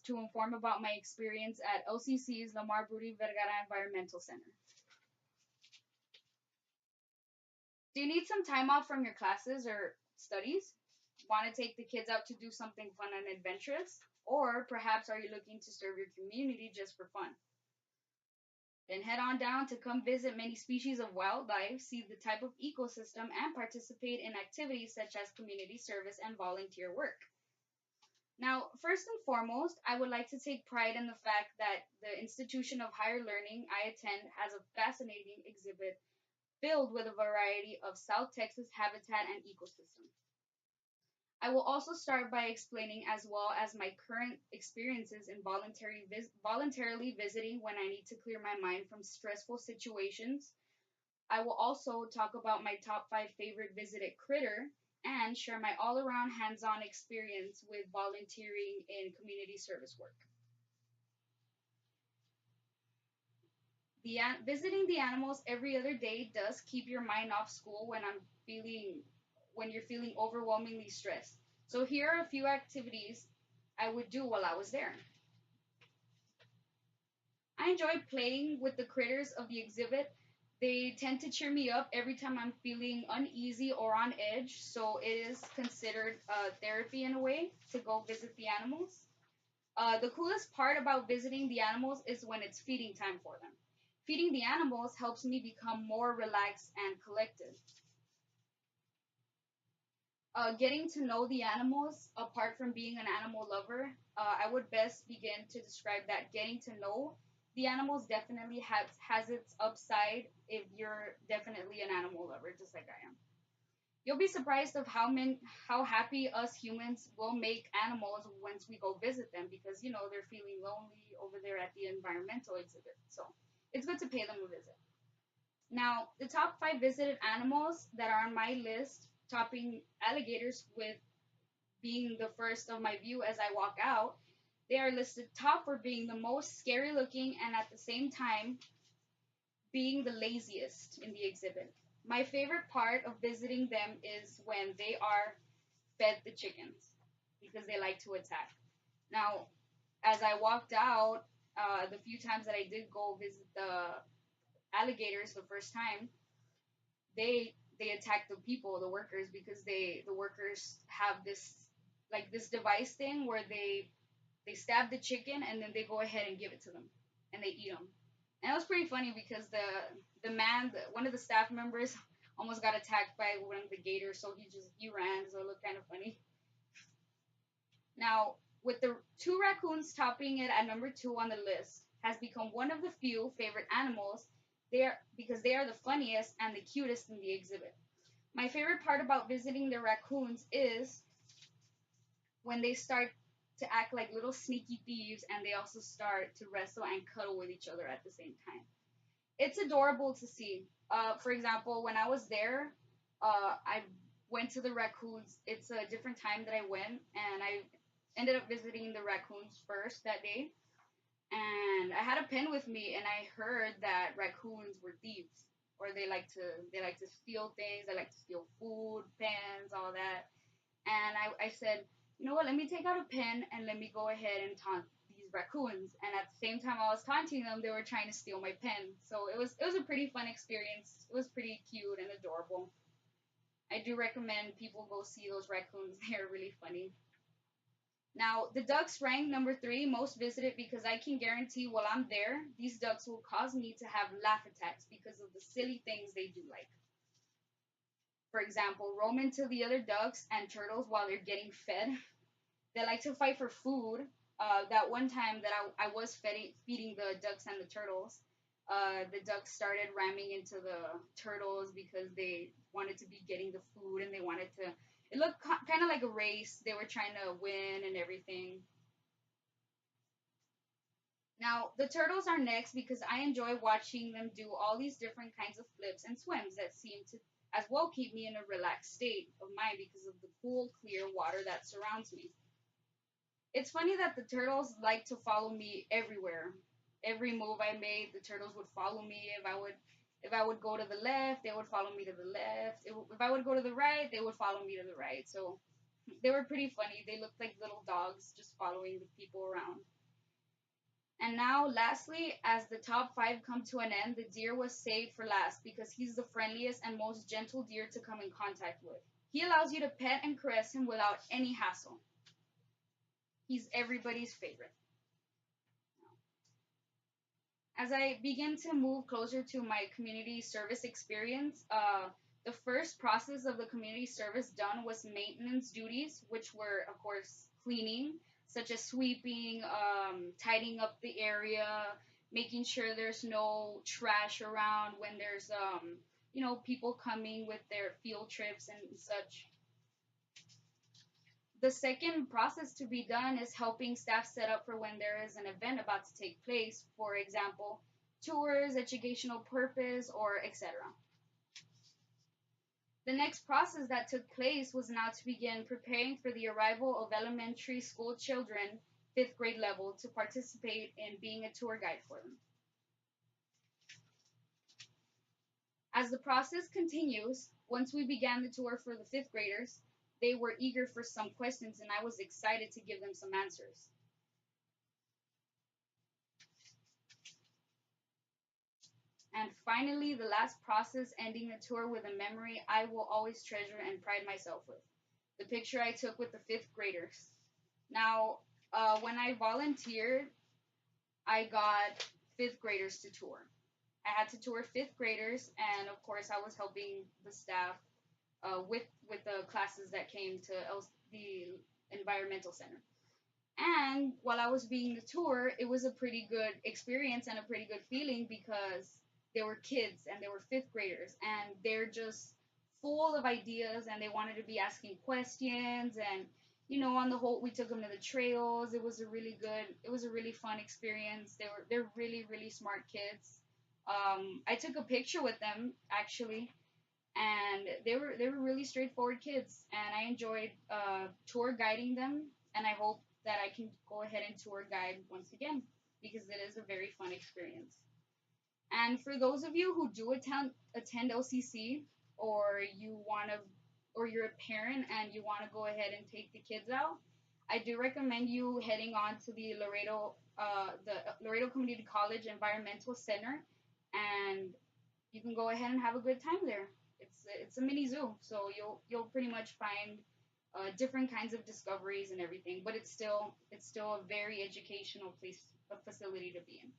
to inform about my experience at LCC's Lamar Brudi Vergara Environmental Center. Do you need some time off from your classes or studies? Want to take the kids out to do something fun and adventurous? Or perhaps are you looking to serve your community just for fun? Then head on down to come visit many species of wildlife, see the type of ecosystem, and participate in activities such as community service and volunteer work. Now, first and foremost, I would like to take pride in the fact that the institution of higher learning I attend has a fascinating exhibit filled with a variety of South Texas habitat and ecosystem. I will also start by explaining as well as my current experiences in voluntarily visiting when I need to clear my mind from stressful situations. I will also talk about my top 5 favorite visited critter and share my all around hands on experience with volunteering in community service work. Visiting the animals every other day does keep your mind off school when you're feeling overwhelmingly stressed. So here are a few activities I would do while I was there. I enjoy playing with the critters of the exhibit. They tend to cheer me up every time I'm feeling uneasy or on edge, so it is considered therapy in a way to go visit the animals. The coolest part about visiting the animals is when it's feeding time for them. Feeding the animals helps me become more relaxed and collected. Getting to know the animals, apart from being an animal lover, I would best begin to describe that getting to know the animals definitely has its upside if you're definitely an animal lover, just like I am. You'll be surprised of how happy us humans will make animals once we go visit them because they're feeling lonely over there at the environmental exhibit. So it's good to pay them a visit. Now, the top 5 visited animals that are on my list, topping alligators with being the first of my view as I walk out, they are listed top for being the most scary looking and at the same time being the laziest in the exhibit. My favorite part of visiting them is when they are fed the chickens because they like to attack. Now, as I walked out, the few times that I did go visit the alligators the first time, they attack the people, the workers, because the workers have this device thing where they stab the chicken and then they go ahead and give it to them and they eat them. And it was pretty funny because one of the staff members almost got attacked by one of the gators, so he ran, so it looked kind of funny. Now, with the 2 raccoons topping it at number 2 on the list, has become one of the few favorite animals because they are the funniest and the cutest in the exhibit. My favorite part about visiting the raccoons is when they start to act like little sneaky thieves and they also start to wrestle and cuddle with each other at the same time. It's adorable to see. For example, when I was there, I went to the raccoons. It's a different time that I went, and I ended up visiting the raccoons first that day. And I had a pen with me, and I heard that raccoons were thieves, or they like to steal things. They like to steal food, pens, all that. And I said, you know what? Let me take out a pen and let me go ahead and taunt these raccoons. And at the same time I was taunting them, they were trying to steal my pen. So it was a pretty fun experience. It was pretty cute and adorable. I do recommend people go see those raccoons. They're really funny. Now, the ducks rank number 3 most visited because I can guarantee while I'm there, these ducks will cause me to have laugh attacks because of the silly things they do like. For example, roam into the other ducks and turtles while they're getting fed. They like to fight for food. That one time that I was feeding the ducks and the turtles, the ducks started ramming into the turtles because they wanted to be getting the food and they wanted to. It looked kind of like a race. They were trying to win and everything. Now, the turtles are next because I enjoy watching them do all these different kinds of flips and swims that seem to as well keep me in a relaxed state of mind because of the cool, clear water that surrounds me. It's funny that the turtles like to follow me everywhere. Every move I made, the turtles would follow me. If I would go to the left, they would follow me to the left. If I would go to the right, they would follow me to the right. So they were pretty funny. They looked like little dogs just following the people around. And now, lastly, as the top five come to an end, the deer was saved for last because he's the friendliest and most gentle deer to come in contact with. He allows you to pet and caress him without any hassle. He's everybody's favorite. As I begin to move closer to my community service experience, the first process of the community service done was maintenance duties, which were, of course, cleaning, such as sweeping, tidying up the area, making sure there's no trash around when there's, people coming with their field trips and such. The second process to be done is helping staff set up for when there is an event about to take place, for example, tours, educational purpose, or etc. The next process that took place was now to begin preparing for the arrival of elementary school children, fifth grade level, to participate in being a tour guide for them. As the process continues, once we began the tour for the fifth graders, they were eager for some questions, and I was excited to give them some answers. And finally, the last process, ending the tour with a memory I will always treasure and pride myself with. The picture I took with the fifth graders. Now, when I volunteered, I got fifth graders to tour. I had to tour fifth graders, and of course, I was helping the staff with the classes that came to the environmental center. And while I was being the tour, it was a pretty good experience and a pretty good feeling because they were kids and they were fifth graders and they're just full of ideas and they wanted to be asking questions and on the whole we took them to the trails. It was a really fun experience. They're really really smart kids. I took a picture with them actually, and they were really straightforward kids, and I enjoyed tour guiding them, and I hope that I can go ahead and tour guide once again because it is a very fun experience. And for those of you who do attend LCC, or you want to, or you're a parent and you want to go ahead and take the kids out, I do recommend you heading on to the Laredo Community College Environmental Center, and you can go ahead and have a good time there. It's a mini zoo, so you'll pretty much find different kinds of discoveries and everything. But it's still a very educational place, a facility to be in.